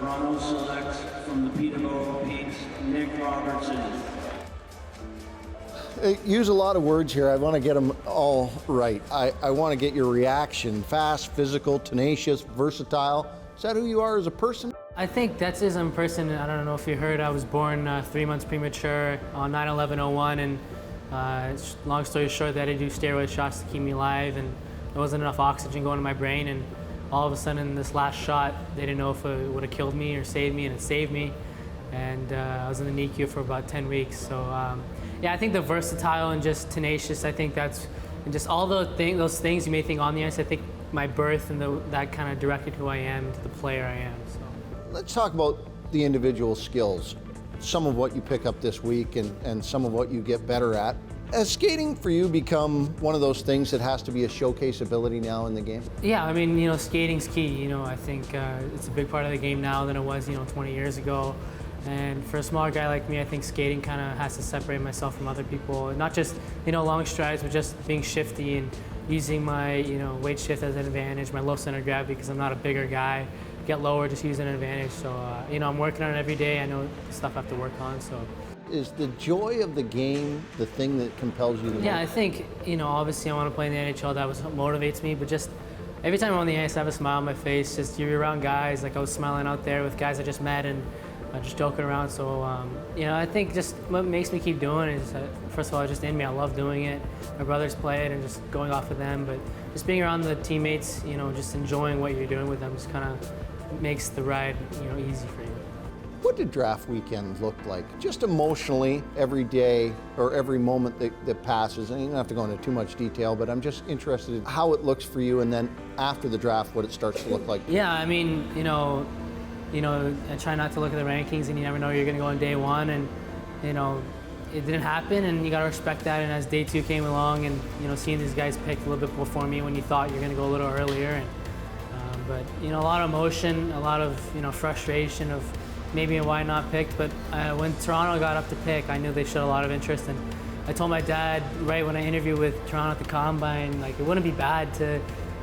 Toronto selects from the Peterborough Peaks, Nick Robertson. Use a lot of words here. I want to get them all right. I want to get your reaction. Fast, physical, tenacious, versatile. Is that who you are as a person? I think that's as a person. I don't know if you heard, I was born 3 months premature on 9/11/01, and long story short, they had to do steroid shots to keep me alive, and there wasn't enough oxygen going to my brain, and all of a sudden this last shot, they didn't know if it would have killed me or saved me, and it saved me. And I was in the NICU for about 10 weeks. So yeah, I think the versatile and just tenacious, I think that's, and just all those things you may think on the ice, I think my birth and that kind of directed who I am to the player I am. So let's talk about the individual skills. Some of what you pick up this week and some of what you get better at. Has skating for you become one of those things that has to be a showcase ability now in the game? Yeah, I mean, skating's key. I think it's a big part of the game now than it was, 20 years ago. And for a smaller guy like me, I think skating kind of has to separate myself from other people. Not just, long strides, but just being shifty and using my, weight shift as an advantage, my low center of gravity, because I'm not a bigger guy. Get lower, just use an advantage. So, I'm working on it every day. I know the stuff I have to work on, so. Is the joy of the game the thing that compels you the most? Yeah, I think, obviously I want to play in the NHL. That was what motivates me, but just every time I'm on the ice, I have a smile on my face. Just you're around guys, like I was smiling out there with guys I just met and just joking around. So, I think just what makes me keep doing it is, first of all, just in me. I love doing it. My brothers play it and just going off with them, but just being around the teammates, just enjoying what you're doing with them just kind of makes the ride, easy for you. What did draft weekend look like? Just emotionally, every day or every moment that passes, and you don't have to go into too much detail, but I'm just interested in how it looks for you, and then after the draft, what it starts to look like. Yeah, I mean, I try not to look at the rankings, and you never know you're going to go on day one, and, it didn't happen, and you got to respect that. And as day two came along, and, seeing these guys picked a little bit before me when you thought you're going to go a little earlier, and, but, a lot of emotion, a lot of, frustration of maybe why not pick, but when Toronto got up to pick, I knew they showed a lot of interest, and I told my dad right when I interviewed with Toronto at the Combine, like, it wouldn't be bad to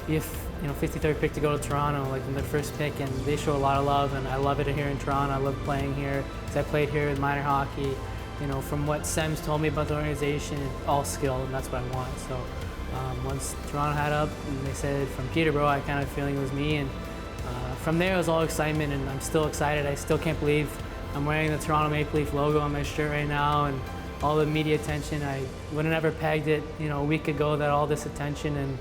be a 53rd pick to go to Toronto, like in their first pick, and they show a lot of love, and I love it here in Toronto. I love playing here, because I played here with minor hockey. From what Sem's told me about the organization, it's all skill, and that's what I want. So once Toronto had up, and they said from Peterborough, I kind of feeling it was me, and from there it was all excitement, and I'm still excited. I still can't believe I'm wearing the Toronto Maple Leaf logo on my shirt right now, and all the media attention. I would have never pegged it, a week ago, that all this attention,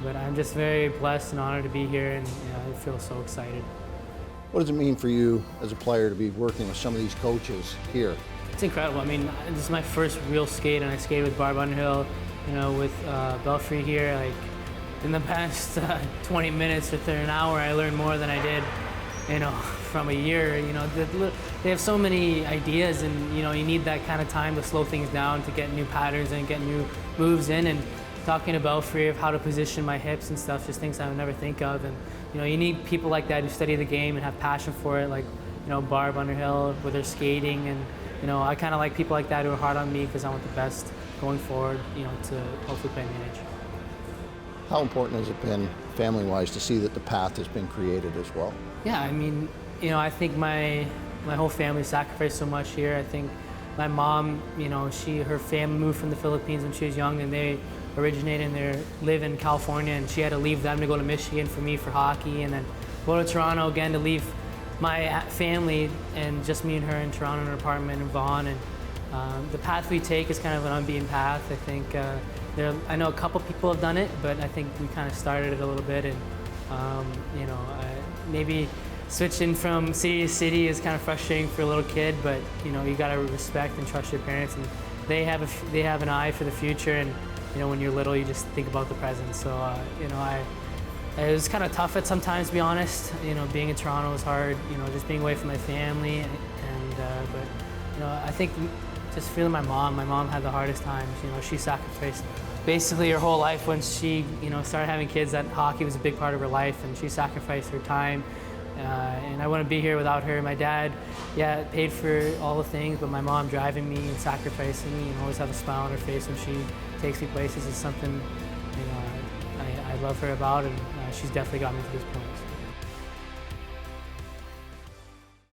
but I'm just very blessed and honored to be here, and I feel so excited. What does it mean for you as a player to be working with some of these coaches here? It's incredible. I mean, this is my first real skate, and I skated with Barb Underhill, with Belfry here. Like, in the past 20 minutes or an hour, I learned more than I did, from a year. They have so many ideas, and you need that kind of time to slow things down, to get new patterns and get new moves in. And talking to Belfry of how to position my hips and stuff, just things I would never think of. And you need people like that who study the game and have passion for it, like Barb Underhill with her skating, and I kind of like people like that who are hard on me, because I want the best going forward, to hopefully play in the NHL. How important has it been, family-wise, to see that the path has been created as well? Yeah, I mean, I think my whole family sacrificed so much here. I think my mom, her family moved from the Philippines when she was young, and they originated and they live in California, and she had to leave them to go to Michigan for me for hockey, and then go to Toronto again to leave my family and just me and her in Toronto in an apartment in Vaughan. And the path we take is kind of an unbeaten path. I think I know a couple people have done it, but I think we kind of started it a little bit, and maybe switching from city to city is kind of frustrating for a little kid, but you got to respect and trust your parents, and they have an eye for the future, and when you're little, you just think about the present. So it was kind of tough at sometimes, to be honest. Being in Toronto was hard. Just being away from my family, but I think just feeling my mom had the hardest times. She sacrificed basically her whole life when she started having kids. That hockey was a big part of her life, and she sacrificed her time. And I wouldn't be here without her. My dad, paid for all the things, but my mom driving me and sacrificing me and always have a smile on her face when she takes me places is something I love her about, and she's definitely got me to this point.